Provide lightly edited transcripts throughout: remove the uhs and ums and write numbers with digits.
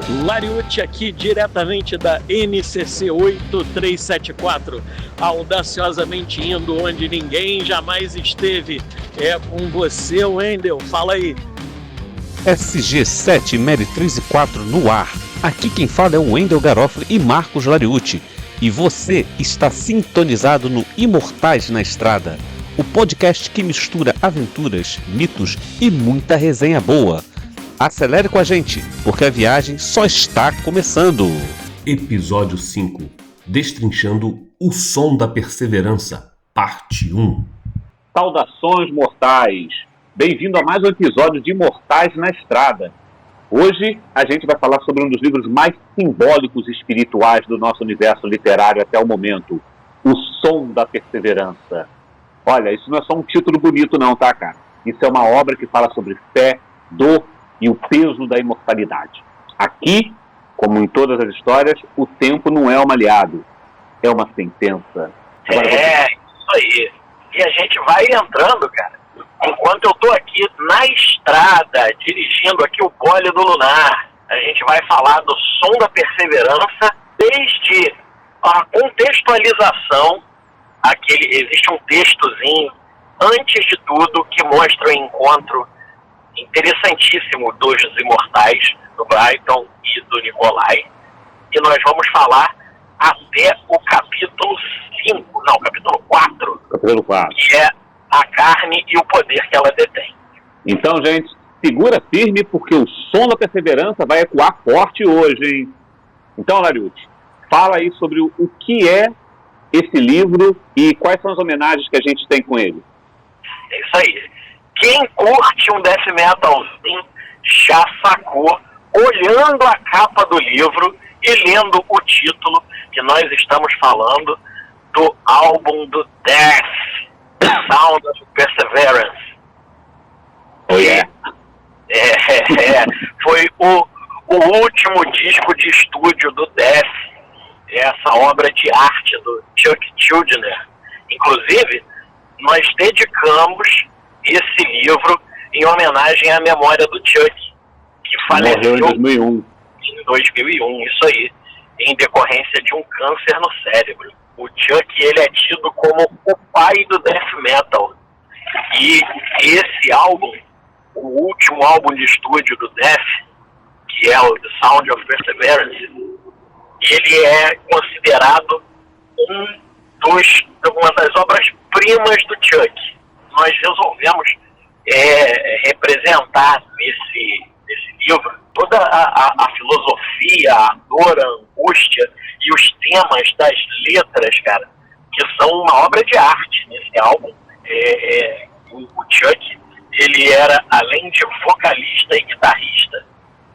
Lariucci aqui diretamente da NCC 8374, audaciosamente indo onde ninguém jamais esteve. É com você, Wendel, fala aí. SG7 Mary 34 no ar. Aqui quem fala é o Wendel Garofalo e Marcos Lariucci. E você está sintonizado no Imortais na Estrada, o podcast que mistura aventuras, mitos e muita resenha boa. Acelere com a gente, porque a viagem só está começando. Episódio 5. Destrinchando o som da perseverança, parte 1. Saudações mortais! Bem-vindo a mais um episódio de Imortais na Estrada. Hoje a gente vai falar sobre um dos livros mais simbólicos e espirituais do nosso universo literário até o momento, O Som da Perseverança. Olha, isso não é só um título bonito não, tá, cara? Isso é uma obra que fala sobre fé, dor e o peso da imortalidade. Aqui, como em todas as histórias, o tempo não é um aliado, é uma sentença. Agora, isso aí. E a gente vai entrando, cara. Enquanto eu tô aqui na estrada, dirigindo aqui o Pole do Lunar, a gente vai falar do Som da Perseverança, desde a contextualização, existe um textozinho, antes de tudo, que mostra o encontro interessantíssimo dos imortais, do Brighton e do Nicolai, e nós vamos falar até o capítulo 4, que é a carne e o poder que ela detém. Então, gente, segura firme, porque o som da perseverança vai ecoar forte hoje, hein? Então, Lariucci, fala aí sobre o que é esse livro e quais são as homenagens que a gente tem com ele. É isso aí. Quem curte um death metalzinho já sacou, olhando a capa do livro e lendo o título, que nós estamos falando do álbum do Death, Sound of Perseverance. Oh, yeah. Foi o último disco de estúdio do Death, essa obra de arte do Chuck Schuldiner. Inclusive, nós dedicamos esse livro em homenagem à memória do Chuck, que faleceu em 2001, isso aí, em decorrência de um câncer no cérebro. O Chuck, ele é tido como o pai do death metal. E esse álbum, o último álbum de estúdio do Death, que é o The Sound of Perseverance, ele é considerado uma das obras-primas do Chuck. Nós resolvemos representar nesse livro toda a filosofia, a dor, a angústia e os temas das letras, cara, que são uma obra de arte nesse álbum. O Chuck, ele era, além de vocalista e guitarrista,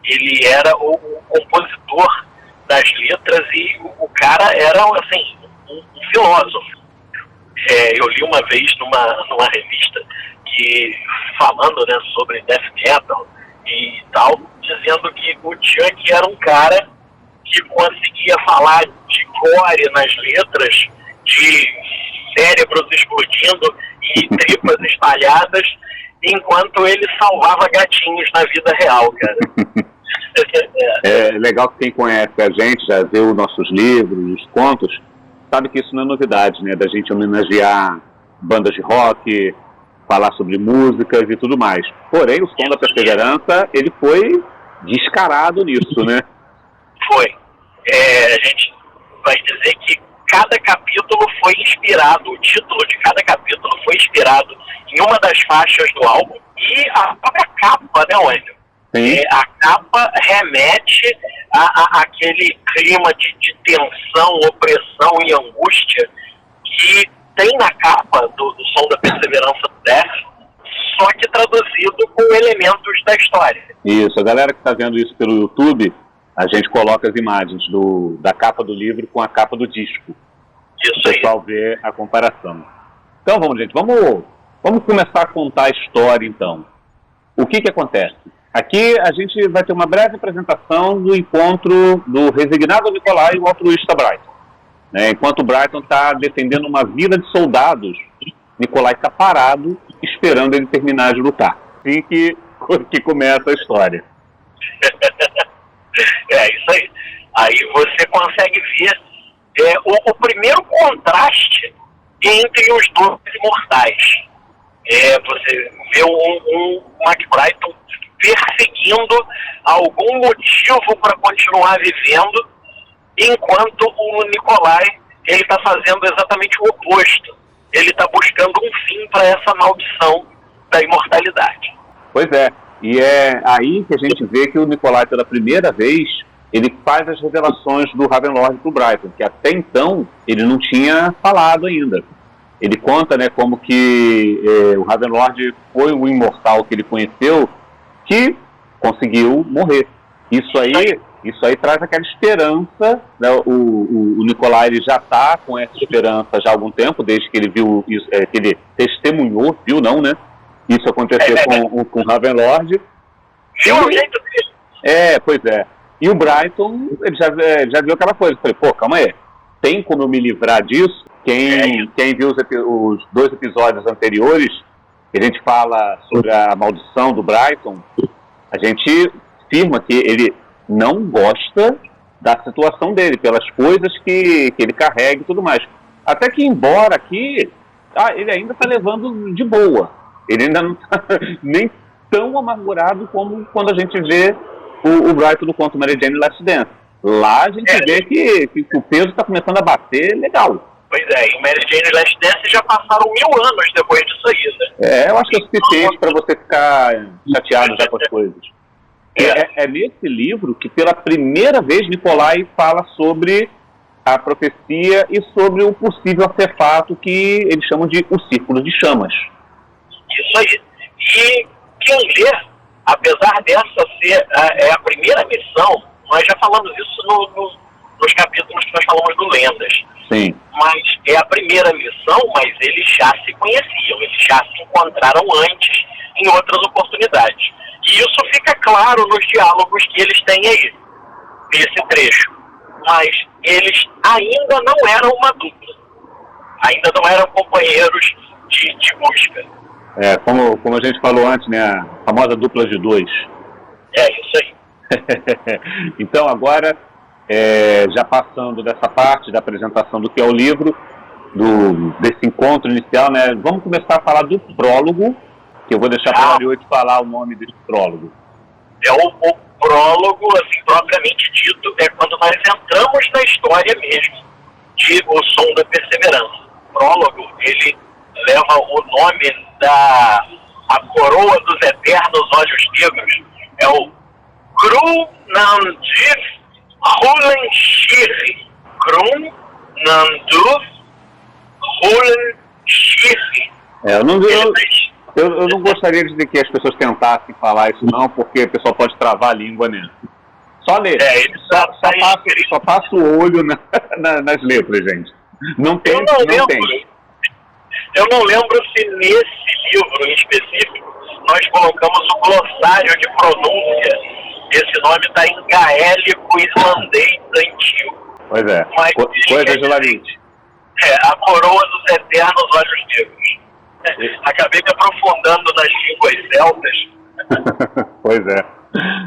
ele era o compositor das letras e o cara era, assim, um filósofo. Eu li uma vez numa revista falando, né, sobre death metal e tal, dizendo que o Chuck era um cara que conseguia falar de gore nas letras, de cérebros explodindo e tripas espalhadas, enquanto ele salvava gatinhos na vida real, cara. É legal que quem conhece a gente, já viu nossos livros, os contos, sabe que isso não é novidade, né? Da gente homenagear bandas de rock, falar sobre músicas e tudo mais. Porém, o Som da Perseverança, ele foi descarado nisso, né? Foi. A gente vai dizer que cada capítulo foi inspirado, o título de cada capítulo foi inspirado em uma das faixas do álbum, e a própria capa, né, Wendel? A capa remete àquele clima de tensão, opressão e angústia que tem na capa do Som da Perseverança do Death, só que traduzido com elementos da história. Isso, a galera que está vendo isso pelo YouTube, a gente coloca as imagens da capa do livro com a capa do disco. Isso aí. O pessoal vê a comparação. Então vamos, gente, vamos começar a contar a história, então. O que acontece? Aqui a gente vai ter uma breve apresentação do encontro do resignado Nicolai e o altruísta Brighton. Enquanto o Brighton está defendendo uma vila de soldados, Nicolai está parado, esperando ele terminar de lutar. Assim que começa a história. É isso aí. Aí você consegue ver o primeiro contraste entre os dois imortais. Você vê um Mac Brighton perseguindo algum motivo para continuar vivendo, enquanto o Nikolai ele está fazendo exatamente o oposto. Ele está buscando um fim para essa maldição da imortalidade. Pois é, e é aí que a gente vê que o Nikolai, pela primeira vez, ele faz as revelações do Ravenlord para o Brighton, que até então ele não tinha falado ainda. Ele conta, né, como que o Ravenlord foi o imortal que ele conheceu, que conseguiu morrer. Isso aí traz aquela esperança, né? O Nikolai ele já está com essa esperança já há algum tempo, desde que ele viu isso, que ele testemunhou, viu não, né? Isso aconteceu com o Ravenlord. Viu o jeito dele? Pois é. E o Brighton, ele já viu aquela coisa. Falei, pô, calma aí, tem como eu me livrar disso? Quem viu os 2 episódios anteriores, que a gente fala sobre a maldição do Brighton, a gente afirma que ele não gosta da situação dele, pelas coisas que ele carrega e tudo mais. Até que, embora aqui, ele ainda está levando de boa. Ele ainda não está nem tão amargurado como quando a gente vê o Brighton no conto Mary Jane Last Dance. Lá a gente vê que o peso está começando a bater legal. Pois é, em Mary Jane Last Dance já passaram 1000 anos depois disso aí, né? Eu acho que é suficiente para você ficar chateado já com as coisas. É nesse livro que pela primeira vez Nikolai fala sobre a profecia e sobre o possível artefato que eles chamam de o Círculo de Chamas. Isso aí. E quem lê, apesar dessa ser a primeira missão, nós já falamos isso nos capítulos que nós falamos do Lendas. Sim. Mas é a primeira missão, mas eles já se conheciam, eles já se encontraram antes em outras oportunidades. E isso fica claro nos diálogos que eles têm aí, nesse trecho. Mas eles ainda não eram uma dupla. Ainda não eram companheiros de busca. Como a gente falou antes, né? A famosa dupla de 2. É isso aí. Então agora, já passando dessa parte da apresentação do que é o livro, desse encontro inicial, né? Vamos começar a falar do prólogo, que eu vou deixar para o Larioti falar o nome desse prólogo. O prólogo, assim, propriamente dito, é quando nós entramos na história mesmo, de O Som da Perseverança. O prólogo, ele leva o nome a coroa dos eternos olhos negros, é o Gru Nandif Hulenshiri. Gru Nanduf Hulenshiri. Eu não gostaria de que as pessoas tentassem falar isso não, porque o pessoal pode travar a língua, né? Só ler. Só passa o olho nas letras, gente. Não tem. Eu não lembro se nesse livro em específico nós colocamos o glossário de pronúncia. Esse nome está em gaélico islandês antigo. Pois é. Coisa de Larite. A coroa dos eternos olhos negros. Acabei me aprofundando nas línguas celtas. Pois é.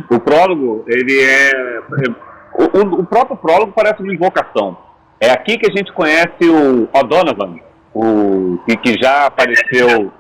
O prólogo, ele o próprio prólogo parece uma invocação. É aqui que a gente conhece o O'Donovan, que já apareceu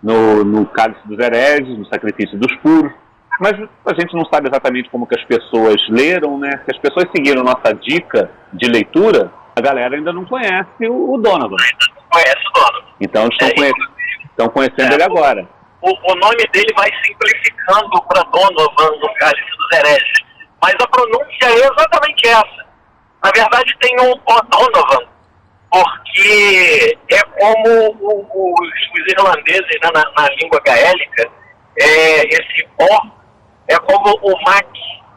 no Cálice dos Hereges, no Sacrifício dos Puros, mas a gente não sabe exatamente como que as pessoas leram, né? Se as pessoas seguiram nossa dica de leitura, a galera ainda não conhece o Donovan. Ainda não conhece o Donovan. Então estão conhecendo ele agora. O nome dele vai simplificando para Donovan no Cálice dos Hereges, mas a pronúncia é exatamente essa. Na verdade tem um O'Donovan, porque é como os irlandeses, né, na língua gaélica, esse O é como o Mac,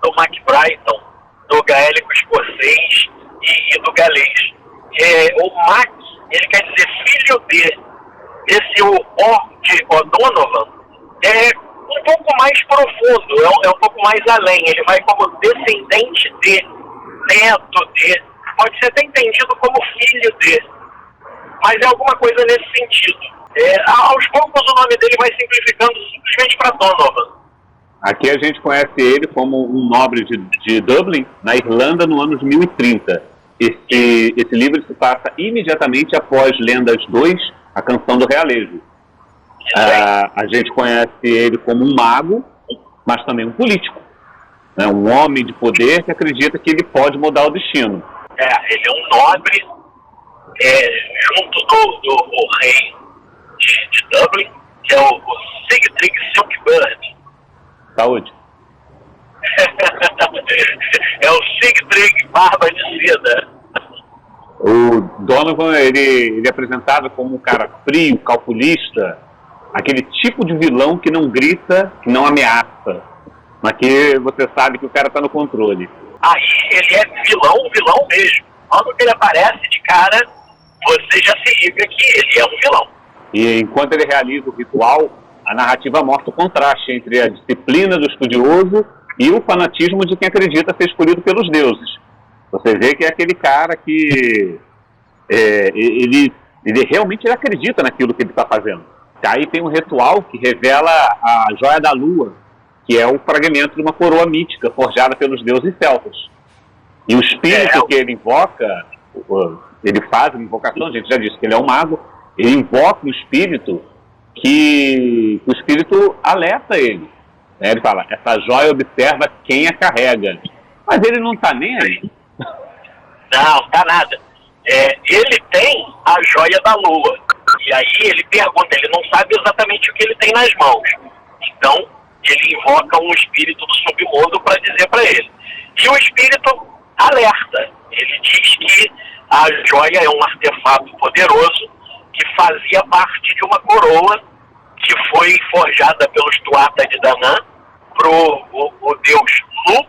do Mac Brighton, do gaélico escocês e do galês. O Mac, ele quer dizer filho de. Esse O de O'Donovan é um pouco mais profundo, é um pouco mais além. Ele vai como descendente de, neto de, pode ser até entendido como filho de, mas é alguma coisa nesse sentido. Aos poucos o nome dele vai simplificando simplesmente para Donovan. Aqui a gente conhece ele como um nobre de Dublin, na Irlanda, no ano de 1030. Esse livro se passa imediatamente após Lendas 2, a Canção do Realejo. A gente conhece ele como um mago, mas também um político, né? Um homem de poder que acredita que ele pode mudar o destino. Ele é um nobre, junto do rei de Dublin, que é o Sigtryg Silkbird. Saúde. É o Sigtryg Barba de Seda. O Donovan, ele é apresentado como um cara frio, calculista, aquele tipo de vilão que não grita, que não ameaça, mas que você sabe que o cara está no controle. Aí ele é vilão mesmo. Quando ele aparece de cara, você já se liga que ele é um vilão. E enquanto ele realiza o ritual, a narrativa mostra o contraste entre a disciplina do estudioso e o fanatismo de quem acredita ser escolhido pelos deuses. Você vê que é aquele cara que ele realmente acredita naquilo que ele está fazendo. Aí tem um ritual que revela a joia da lua, que é o fragmento de uma coroa mítica forjada pelos deuses celtas. E o espírito que ele invoca, ele faz uma invocação, a gente já disse que ele é um mago, ele invoca um espírito que o espírito alerta ele. Ele fala, essa joia observa quem a carrega. Mas ele não está nem aí. Não, tá nada. Ele tem a joia da lua. E aí ele pergunta, ele não sabe exatamente o que ele tem nas mãos. Então, ele invoca um espírito do submundo para dizer para ele. E o espírito alerta. Ele diz que a joia é um artefato poderoso que fazia parte de uma coroa que foi forjada pelos Tuatha de Danann pro o deus Nu,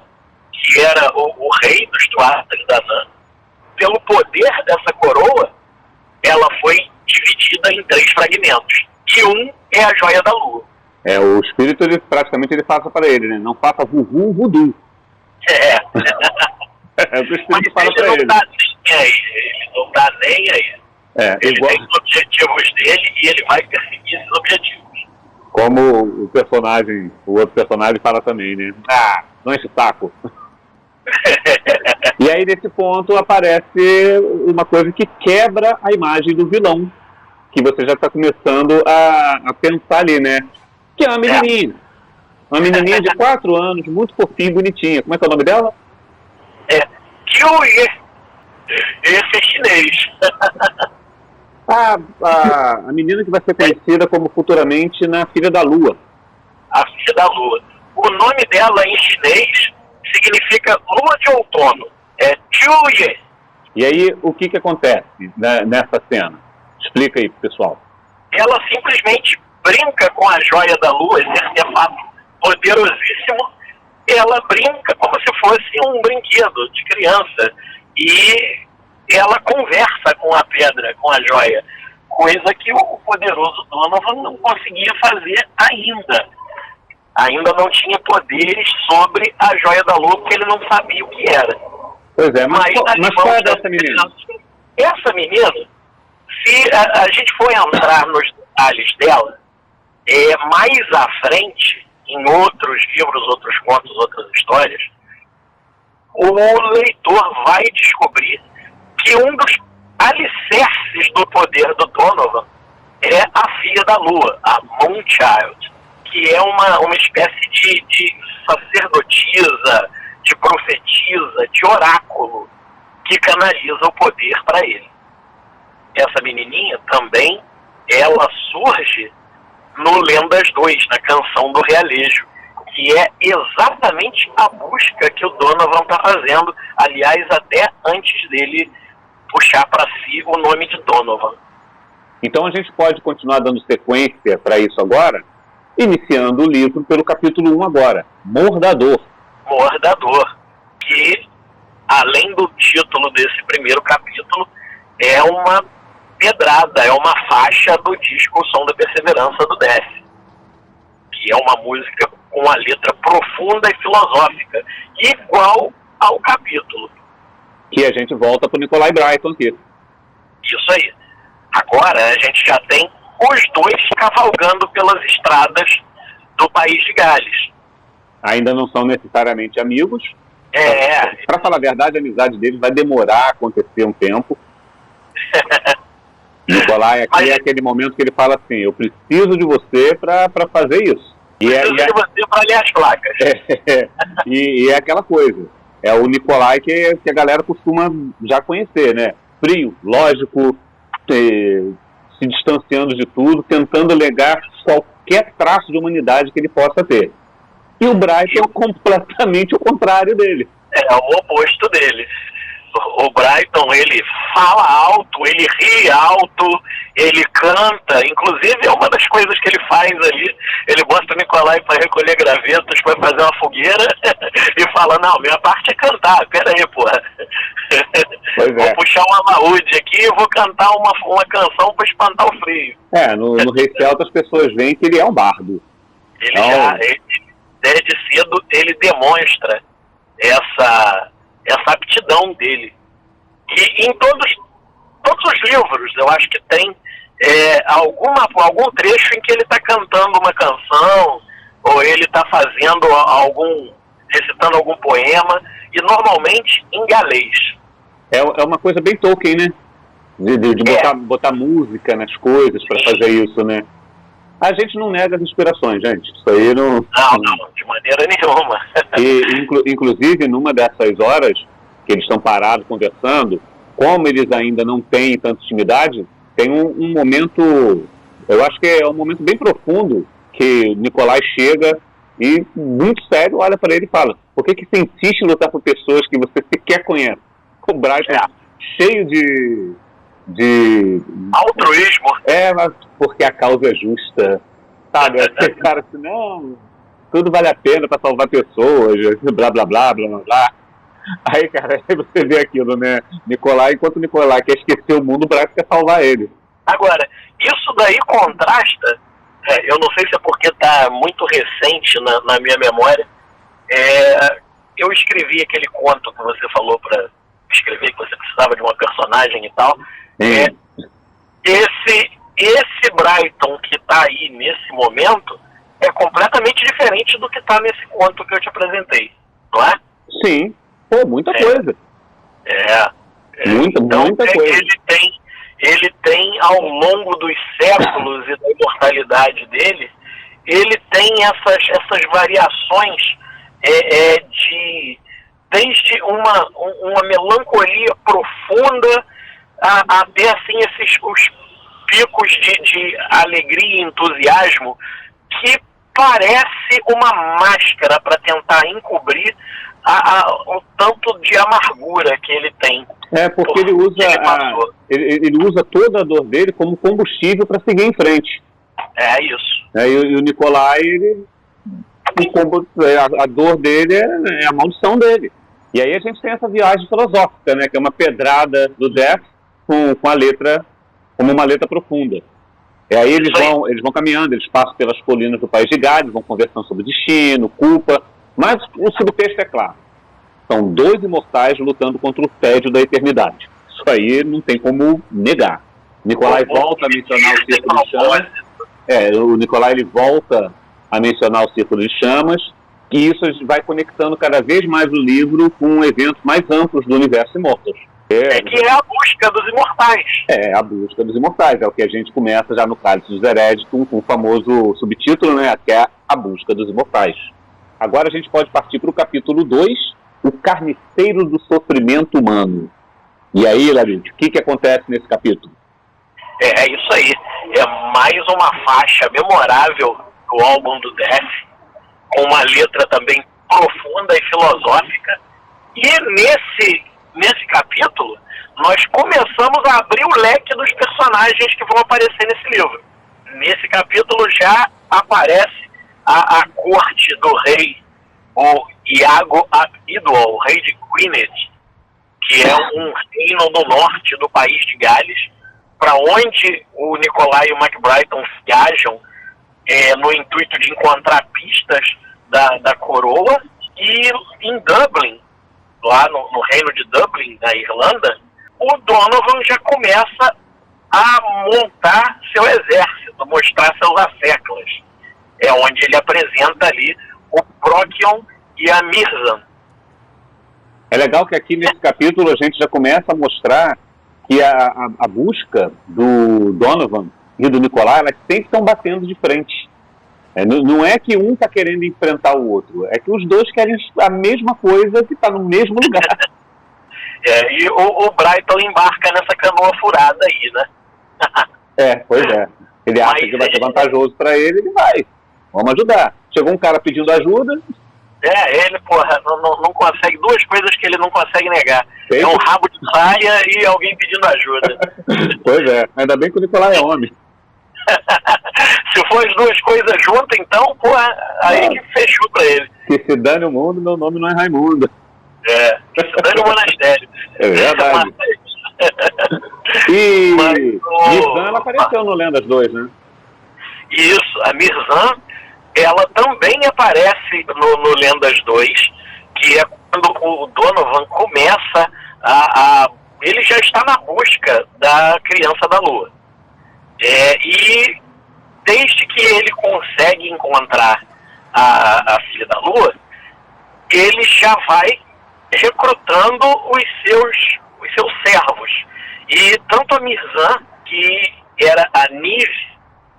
que era o rei dos Tuatha de Danann. Pelo poder dessa coroa, ela foi dividida em 3 fragmentos. E um é a joia da lua. O espírito, praticamente, passa para ele, né? Não faça voodoo. É o que o espírito fala para ele. Ele não tá nem aí. Ele tem os objetivos dele e ele vai perseguir esses objetivos. Como o outro personagem fala também, né? Não enche o saco. E aí, nesse ponto, aparece uma coisa que quebra a imagem do vilão, que você já está começando a pensar ali, né? Que é uma menininha. Uma menininha de 4 anos, muito fofinha e bonitinha. Como é que é o nome dela? Kyuye. Esse é chinês. A menina que vai ser conhecida como futuramente na Filha da Lua. A Filha da Lua. O nome dela em chinês significa lua de outono. É Kyuye. E aí, o que acontece nessa cena? Explica aí pro pessoal. Ela simplesmente brinca com a joia da lua, esse artefato poderosíssimo. Ela brinca como se fosse um brinquedo de criança. E ela conversa com a pedra, com a joia. Coisa que o poderoso Donovan não conseguia fazer ainda. Ainda não tinha poderes sobre a joia da lua, porque ele não sabia o que era. Pois é, mas qual é dessa menina? Essa menina, se a gente for entrar nos detalhes dela, mais à frente, em outros livros, outros contos, outras histórias, o leitor vai descobrir que um dos alicerces do poder do Donovan é a Filha da Lua, a Moonchild, que é uma espécie de sacerdotisa, de profetisa, de oráculo, que canaliza o poder para ele. Essa menininha também, ela surge no Lendas 2, na Canção do Realejo, que é exatamente a busca que o Donovan está fazendo, aliás, até antes dele puxar para si o nome de Donovan. Então a gente pode continuar dando sequência para isso agora, iniciando o livro pelo capítulo 1 agora, Mordador. Mordador, que, além do título desse primeiro capítulo, é uma pedrada, é uma faixa do disco O Som da Perseverança do Death, que é uma música com uma letra profunda e filosófica, igual ao capítulo. Que a gente volta para o Nikolai Brighton aqui. Isso aí. Agora a gente já tem os dois cavalgando pelas estradas do país de Gales. Ainda não são necessariamente amigos. É. Para falar a verdade, a amizade deles vai demorar a acontecer um tempo. Nicolai aqui é aquele momento que ele fala assim, eu preciso de você para fazer isso. Preciso de você para ler as placas. E é aquela coisa. É o Nicolai que a galera costuma já conhecer, né? Frio, lógico, se distanciando de tudo, tentando alegar qualquer traço de humanidade que ele possa ter. E o Brighton é completamente o contrário dele. É o oposto dele. O Brighton, ele fala alto, ele ri alto, ele canta. Inclusive, é uma das coisas que ele faz ali. Ele bota o Nicolai para recolher gravetos, para fazer uma fogueira e fala, não, minha parte é cantar, peraí, porra. Vou puxar um alaúde aqui e vou cantar uma canção para espantar o frio. No Rei Celta as pessoas veem que ele é um bardo. Desde cedo, ele demonstra essa aptidão dele. E em todos os livros, eu acho que tem algum trecho em que ele está cantando uma canção, ou ele está recitando algum poema, e normalmente em galês. É uma coisa bem Tolkien, né? De botar música nas coisas para fazer isso, né? A gente não nega as inspirações, gente. Isso aí não... Não, de maneira nenhuma. Inclusive, numa dessas horas que eles estão parados conversando, como eles ainda não têm tanta intimidade, tem um momento, eu acho que é um momento bem profundo, que Nicolai chega e, muito sério, olha para ele e fala, por que você insiste em lutar por pessoas que você sequer conhece? O Brighton cheio de altruísmo. Mas porque a causa é justa, sabe? Esse cara assim, não, tudo vale a pena para salvar pessoas, blá, blá, blá, blá, blá, blá. Aí, cara, aí você vê aquilo, né? Nicolai, enquanto o Nicolai quer esquecer o mundo, o Brighton quer salvar ele. Agora, isso daí contrasta, eu não sei se é porque está muito recente na minha memória, eu escrevi aquele conto que você falou para escrever, que você precisava de uma personagem e tal. Esse Brighton que está aí nesse momento é completamente diferente do que está nesse conto que eu te apresentei, não é? Sim, muita coisa. Muita coisa. Ele tem, ao longo dos séculos e da imortalidade dele, ele tem essas variações desde uma melancolia profunda até assim os picos de alegria e entusiasmo que parece uma máscara para tentar encobrir o tanto de amargura que ele tem. Porque ele usa toda a dor dele como combustível para seguir em frente. É isso. E o Nicolai, a dor dele é a maldição dele. E aí a gente tem essa viagem filosófica, né, que é uma pedrada do Death com a letra, como uma letra profunda. E aí eles vão caminhando, eles passam pelas colinas do país de Gales, vão conversando sobre destino, culpa, mas o subtexto é claro. São dois imortais lutando contra o tédio da eternidade. Isso aí não tem como negar. Nicolai volta a mencionar o Círculo de Chamas. O Nicolai ele volta a mencionar o Círculo de Chamas, e isso vai conectando cada vez mais o livro com eventos mais amplos do universo Immortals. Que é a busca dos imortais. A busca dos imortais. É o que a gente começa já no Cálice dos Heréditos, com o famoso subtítulo, né, que é a busca dos imortais. Agora a gente pode partir para o capítulo 2, o carniceiro do sofrimento humano. E aí, Larissa, o que acontece nesse capítulo? É isso aí. É mais uma faixa memorável do álbum do Death, com uma letra também profunda e filosófica. E nesse capítulo, nós começamos a abrir o leque dos personagens que vão aparecer nesse livro. Nesse capítulo já aparece a corte do rei, o Iago Idwal, o rei de Gwynedd, que é um reino do norte do país de Gales, para onde o Nicolai e o Mac Brighton viajam no intuito de encontrar pistas da coroa. E em Dublin, lá no reino de Dublin, na Irlanda, o Donovan já começa a montar seu exército, mostrar seus asseclas. É onde ele apresenta ali o Procyon e a Mirzan. É legal que aqui nesse capítulo a gente já começa a mostrar que a busca do Donovan e do Nikolai, elas sempre estão batendo de frente. Não é que um está querendo enfrentar o outro, é que os dois querem a mesma coisa que está no mesmo lugar. E o Brighton embarca nessa canoa furada aí, né? Pois é. Ele acha que vai ser vantajoso para ele vai. Vamos ajudar. Chegou um cara pedindo ajuda. Ele, não consegue, duas coisas que ele não consegue negar. Sei. É um rabo de saia e alguém pedindo ajuda. Pois é, ainda bem que o Nikolai é homem. Se for as duas coisas juntas, então, aí que fechou pra ele. Que se dane o mundo, meu nome não é Raimundo. Que se dane o monastério. É verdade. E Mirzan, ela apareceu no Lendas 2, né? Isso, a Mirzan, ela também aparece no Lendas 2, que é quando o Donovan começa ele já está na busca da criança da Lua. E desde que ele consegue encontrar a filha da Lua, ele já vai recrutando os seus servos. E tanto a Mirzan, que era a Niv,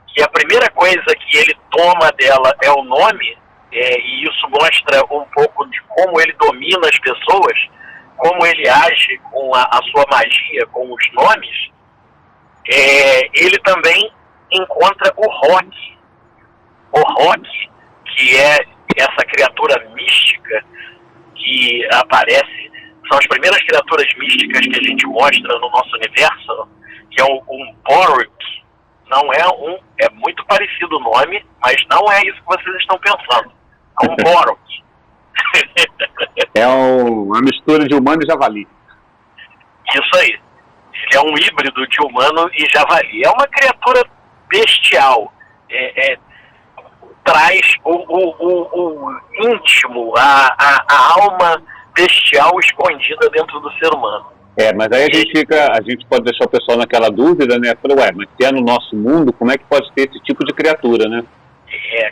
que a primeira coisa que ele toma dela é o nome, e isso mostra um pouco de como ele domina as pessoas, como ele age com a sua magia, com os nomes. Ele também encontra o Rock. O Rock, que é essa criatura mística que aparece, são as primeiras criaturas místicas que a gente mostra no nosso universo, que é um Boruk. Não é muito parecido o nome, mas não é isso que vocês estão pensando. É um Boruk. É uma mistura de humano e javali. Isso aí. Ele é um híbrido de humano e javali. É uma criatura bestial. Traz o íntimo, a alma bestial escondida dentro do ser humano. Mas aí a gente pode deixar o pessoal naquela dúvida, né? Mas se é no nosso mundo, como é que pode ter esse tipo de criatura, né?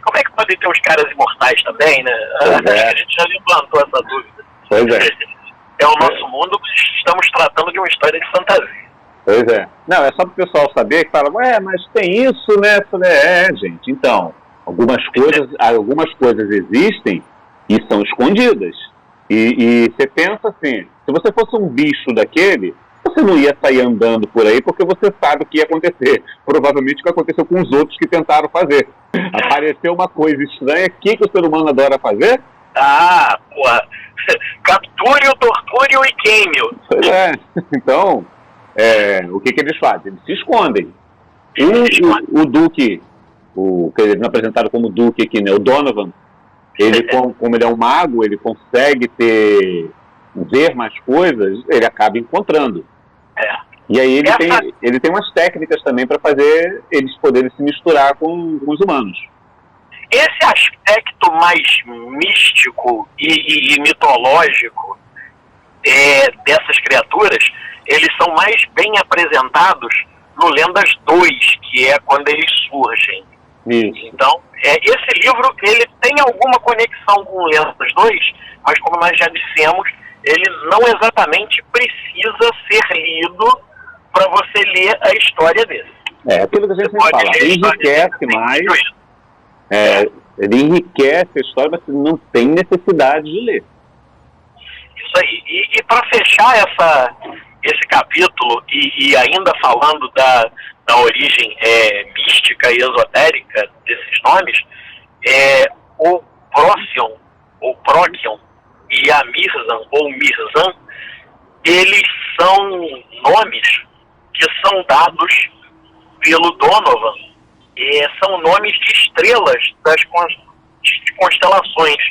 Como é que podem ter os caras imortais também, né? A gente já levantou essa dúvida. Pois é. É o nosso mundo, estamos tratando de uma história de fantasia. Pois é. Não, é só para o pessoal saber que fala, mas tem isso, né? Gente, então, algumas coisas existem e são escondidas. E você pensa assim, se você fosse um bicho daquele, você não ia sair andando por aí porque você sabe o que ia acontecer. Provavelmente o que aconteceu com os outros que tentaram fazer. Apareceu uma coisa estranha, o que o ser humano adora fazer? Capture-o, torture-o e queime-o. Pois é. Então, o que eles fazem? Eles se escondem. O Duque, que eles não apresentaram como Duque aqui, né? O Donovan, ele, como ele é um mago, ele consegue ver mais coisas, ele acaba encontrando. E aí ele tem umas técnicas também para fazer eles poderem se misturar com os humanos. Esse aspecto mais místico e mitológico dessas criaturas, eles são mais bem apresentados no Lendas 2, que é quando eles surgem. Isso. Então, esse livro ele tem alguma conexão com o Lendas 2, mas como nós já dissemos, ele não exatamente precisa ser lido para você ler a história dele. Aquilo que a gente sempre fala, ele enriquece mais, ele enriquece a história, mas não tem necessidade de ler. Isso aí. E para fechar esse capítulo, e ainda falando da origem mística e esotérica desses nomes, o Procyon, ou Procyon, e a Mirzan, ou Mirzan, eles são nomes que são dados pelo Donovan. São nomes de estrelas das constelações,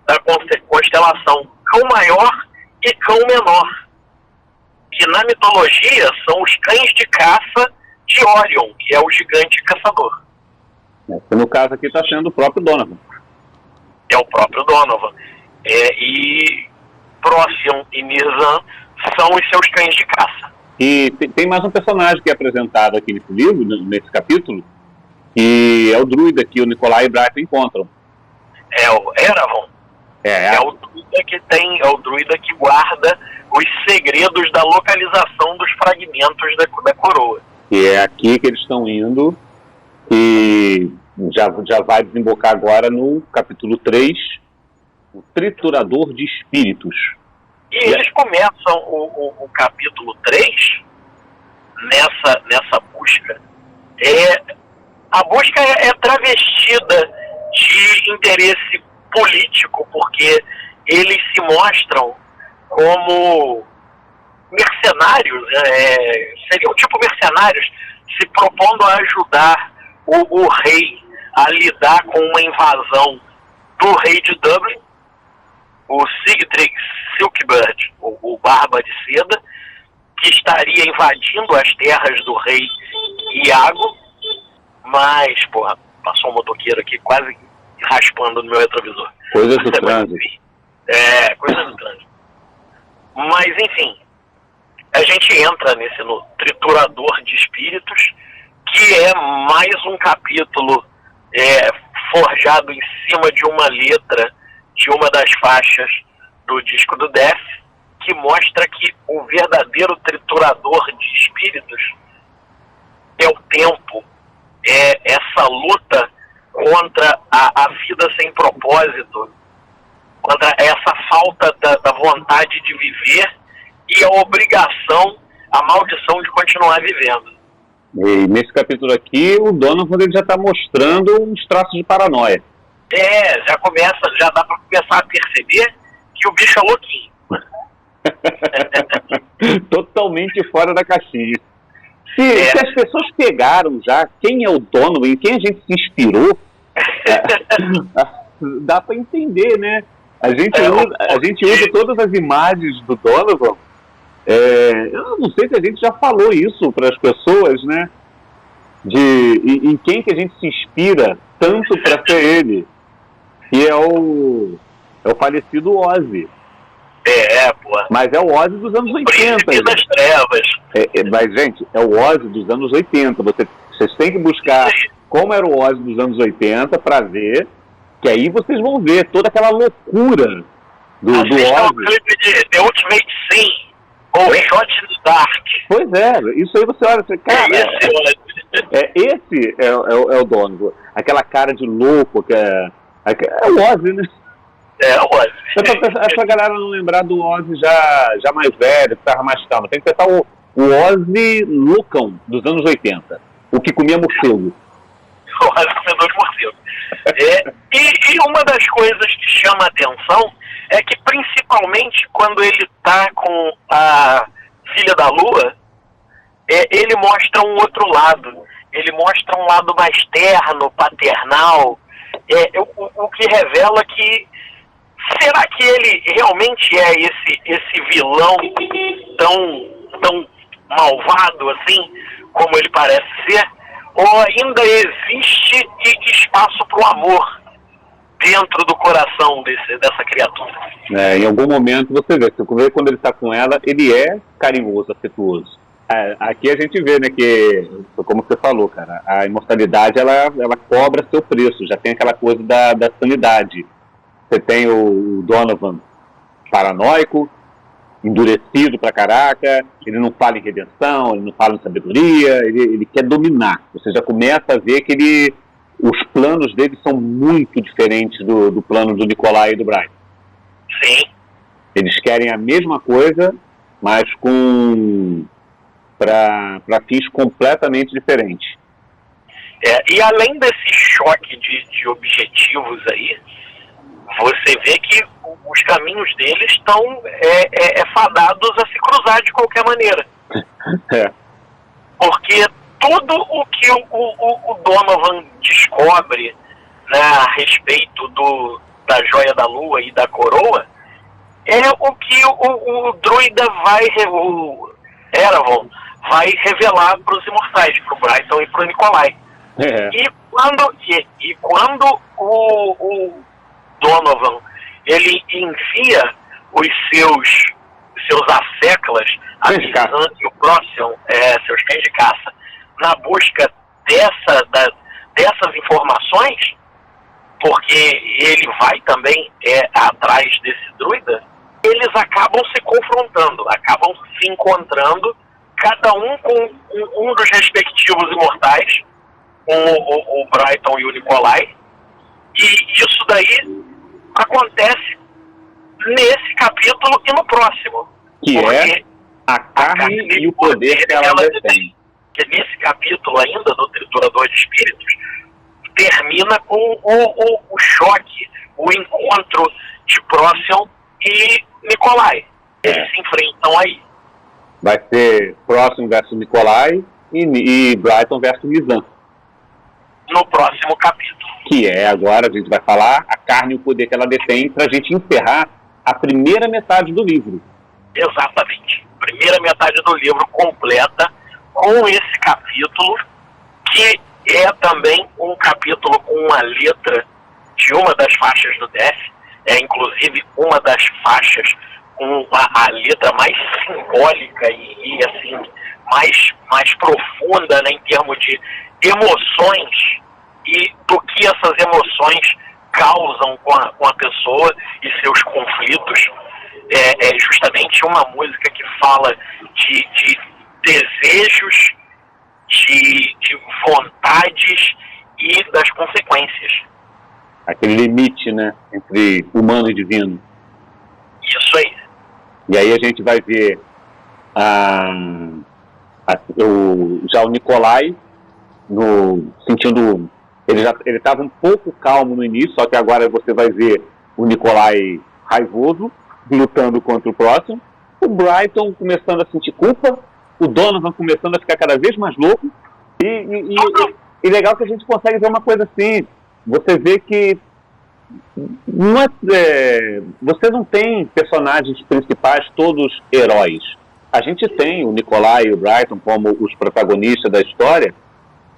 da constelação Cão Maior e Cão Menor, que na mitologia são os cães de caça de Orion, que é o gigante caçador. Que no caso aqui está sendo o próprio Donovan. É o próprio Donovan. E Procyon e Mirzan são os seus cães de caça. E tem mais um personagem que é apresentado aqui nesse livro, nesse capítulo, que é o druida que o Nikolai e o Brighton encontram. É o Eravon. É o druida que guarda os segredos da localização dos fragmentos da coroa. E é aqui que eles estão indo, e já vai desembocar agora no capítulo 3, o Triturador de Espíritos. E eles começam o capítulo 3 nessa busca. A busca é travestida de interesse político, porque eles se mostram como mercenários, seriam tipo mercenários se propondo a ajudar o rei a lidar com uma invasão do rei de Dublin, o Sigtryg Silkbird, o Barba de Seda, que estaria invadindo as terras do rei Iago, mas, passou um motoqueiro aqui quase raspando no meu retrovisor. Coisas do trânsito. Coisas do trânsito. Mas, enfim, a gente entra no Triturador de Espíritos, que é mais um capítulo forjado em cima de uma letra de uma das faixas do disco do Death, que mostra que o verdadeiro triturador de espíritos é o tempo, é essa luta contra a vida sem propósito, contra essa falta da vontade de viver e a obrigação, a maldição de continuar vivendo. E nesse capítulo aqui, o Donovan ele já está mostrando uns traços de paranoia. Já dá para começar a perceber que o bicho é louquinho. Totalmente fora da caixinha. Se as pessoas pegaram já quem é o Donovan, em quem a gente se inspirou, dá para entender, né? A gente usa todas as imagens do Donovan. Eu não sei se a gente já falou isso para as pessoas, né? Em quem que a gente se inspira tanto para ser ele. E é o falecido Ozzy. Mas é o Ozzy dos anos 80. Príncipe das Trevas. Mas, gente, é o Ozzy dos anos 80. Vocês têm que buscar como era o Ozzy dos anos 80 para ver, que aí vocês vão ver toda aquela loucura do Ozzy. O clipe de The Ultimate Sin, ou Shot in the Dark. Pois isso aí você olha, cara, esse é o Donovan. Aquela cara de louco, que é o Ozzy, né? O Ozzy. Essa galera não lembrar do Ozzy já mais velho, que tava mais calmo. Tem que pensar o Ozzy loucão dos anos 80. O que comia morcego. O Ozzy comedor de morcego. E uma das coisas que chama a atenção é que, principalmente quando ele tá com a Filha da Lua, ele mostra um outro lado. Ele mostra um lado mais terno, paternal, o que revela que será que ele realmente é esse vilão tão malvado assim, como ele parece ser? Ou ainda existe espaço para o amor dentro do coração dessa criatura? Em algum momento você vê quando ele está com ela, ele é carinhoso, afetuoso. Aqui a gente vê, né, que, como você falou, cara, a imortalidade ela cobra seu preço, já tem aquela coisa da sanidade. Você tem o Donovan paranoico, endurecido pra caraca, ele não fala em redenção, ele não fala em sabedoria, ele quer dominar. Você já começa a ver que os planos dele são muito diferentes do plano do Nicolai e do Brian. Sim. Eles querem a mesma coisa, mas para fins completamente diferentes. E além desse choque de objetivos aí, você vê que os caminhos deles estão fadados a se cruzar de qualquer maneira. Porque tudo o que o Donovan descobre, né, a respeito da Joia da Lua e da Coroa é o que o druida o Eravon vai revelar para os imortais, para o Bryson e para o Nicolai. E quando o Donovan ele envia os seus asseclas, a Mizan e o Próximo, seus cães de caça, na busca dessas informações, porque ele vai também atrás desse druida, eles acabam se confrontando, acabam se encontrando, cada um com um dos respectivos imortais, o Brighton e o Nikolai, e isso daí acontece nesse capítulo e no próximo. Que é a carne e o poder que ela detém. Que nesse capítulo ainda, do Triturador de Espíritos, termina com o choque, o encontro de Procyon e Nikolai. Eles se enfrentam aí. Vai ser Procyon versus Nikolai e Brighton versus Mizan. No próximo capítulo. Que é, agora a gente vai falar, a carne e o poder que ela detém, para a gente encerrar a primeira metade do livro. Exatamente. Primeira metade do livro completa com esse capítulo, que é também um capítulo com uma letra de uma das faixas do Death, inclusive uma das faixas com a letra mais simbólica e assim, mais profunda, né, em termos de emoções e do que essas emoções causam com a pessoa e seus conflitos. É justamente uma música que fala de desejos, de vontades e das consequências. Aquele limite, né, entre humano e divino. Isso aí. E aí a gente vai ver já o Nikolai sentindo... Ele estava um pouco calmo no início, só que agora você vai ver o Nikolai raivoso, lutando contra o próximo. O Brighton começando a sentir culpa, o Donovan começando a ficar cada vez mais louco. E legal que a gente consegue ver uma coisa assim, você vê que você não tem personagens principais todos heróis. A gente tem o Nikolai e o Brighton como os protagonistas da história,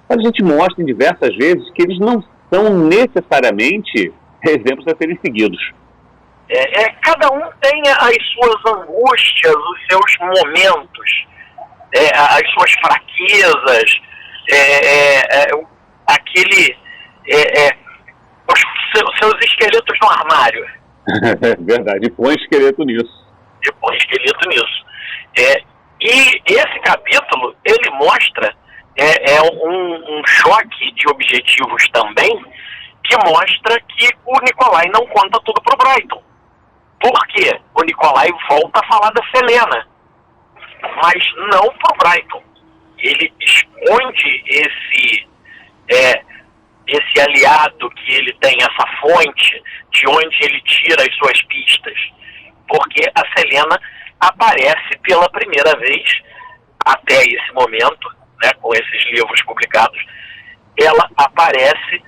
mas a gente mostra em diversas vezes que eles não são necessariamente exemplos a serem seguidos. Cada um tem as suas angústias, os seus momentos, as suas fraquezas, os seus esqueletos no armário. Verdade, e põe esqueleto nisso. E esse capítulo, ele mostra um choque de objetivos também, que mostra que o Nikolai não conta tudo pro Brighton. Por quê? O Nikolai volta a falar da Selena, mas não pro Brighton. Ele esconde esse aliado que ele tem, essa fonte de onde ele tira as suas pistas, porque a Selena aparece pela primeira vez até esse momento, né, com esses livros publicados. Ela aparece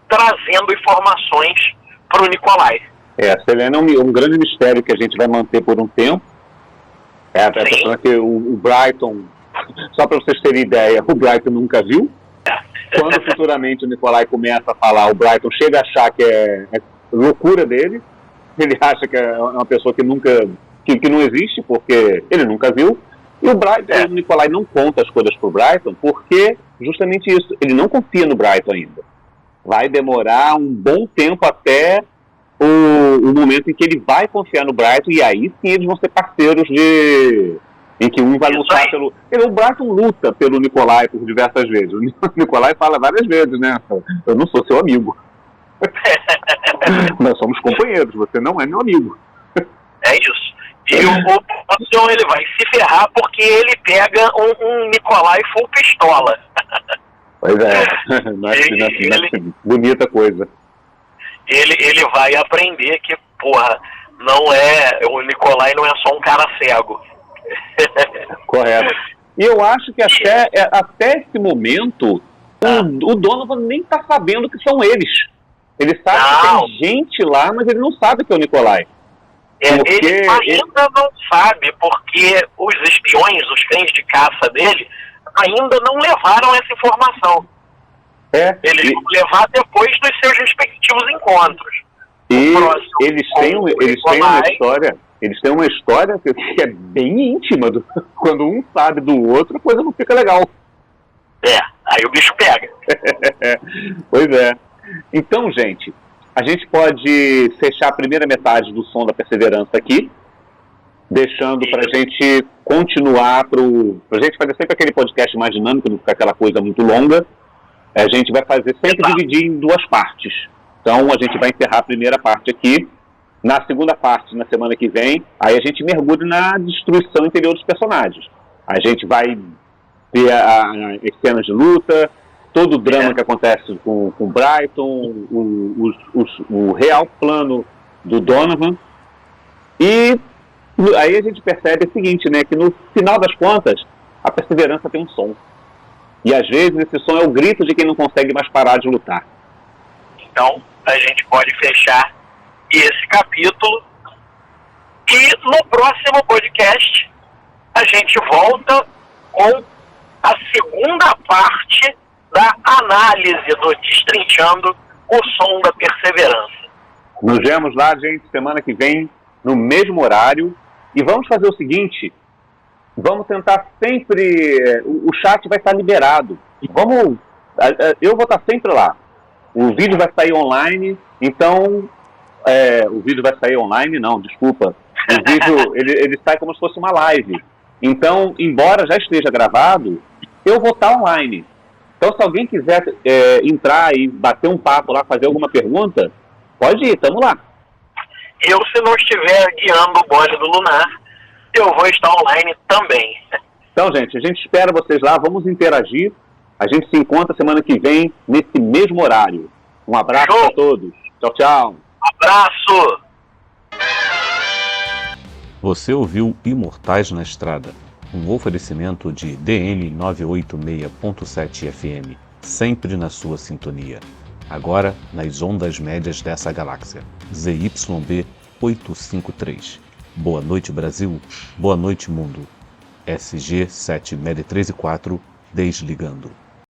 trazendo informações para o Nikolai. A Selena é um grande mistério que a gente vai manter por um tempo. Que o Brighton, só para vocês terem ideia, o Brighton nunca viu. Quando futuramente o Nikolai começa a falar, o Brighton chega a achar que é loucura dele. Ele acha que é uma pessoa que não existe, porque ele nunca viu. E o Nikolai não conta as coisas pro Brighton, porque justamente isso, ele não confia no Brighton ainda. Vai demorar um bom tempo até o momento em que ele vai confiar no Brighton, e aí sim eles vão ser parceiros em que um vai lutar pelo... O Brighton luta pelo Nikolai por diversas vezes. O Nikolai fala várias vezes, né? Eu não sou seu amigo. Nós somos companheiros, você não é meu amigo. É isso. E o Procyon, ele vai se ferrar porque ele pega um Nikolai full pistola. Pois é. Bonita coisa. Ele vai aprender que, o Nikolai não é só um cara cego. Correto. E eu acho que até esse momento, o Donovan nem tá sabendo que são eles. Ele sabe que tem gente lá, mas ele não sabe que é o Nikolai. Ele ainda não sabe, porque os espiões, os cães de caça dele, ainda não levaram essa informação. Eles vão levar depois dos seus respectivos encontros. E eles têm uma história que é bem íntima. Quando um sabe do outro, a coisa não fica legal. Aí o bicho pega. Pois é. Então, gente, a gente pode fechar a primeira metade do Som da Perseverança aqui, deixando para a gente continuar, para a gente fazer sempre aquele podcast mais dinâmico, não ficar aquela coisa muito longa. A gente vai fazer sempre dividir em duas partes. Então, a gente vai encerrar a primeira parte aqui. Na segunda parte, na semana que vem, aí a gente mergulha na destruição interior dos personagens. A gente vai ter as cenas de luta, todo o drama que acontece com o Brighton, o real plano do Donovan. E aí a gente percebe o seguinte, né, que no final das contas, a perseverança tem um som. E às vezes esse som é o grito de quem não consegue mais parar de lutar. Então, a gente pode fechar esse capítulo e no próximo podcast a gente volta com a segunda parte da análise do Destrinchando o Som da Perseverança. Nos vemos lá, gente, semana que vem, no mesmo horário. E vamos fazer o seguinte, vamos tentar sempre, o chat vai estar liberado. Eu vou estar sempre lá. O vídeo vai sair online, então... o vídeo vai sair online? Não, desculpa. O vídeo, ele sai como se fosse uma live. Então, embora já esteja gravado, eu vou estar online. Então, se alguém quiser entrar e bater um papo lá, fazer alguma pergunta, pode ir, tamo lá. Eu, se não estiver guiando o bode do Lunar, eu vou estar online também. Então, gente, a gente espera vocês lá, vamos interagir. A gente se encontra semana que vem, nesse mesmo horário. Um abraço a todos. Tchau, tchau. Abraço! Você ouviu Imortais na Estrada, um oferecimento de DM 986.7 FM, sempre na sua sintonia. Agora nas ondas médias dessa galáxia, ZYB 853. Boa noite, Brasil. Boa noite, mundo. SG 7 MED 13 4, desligando.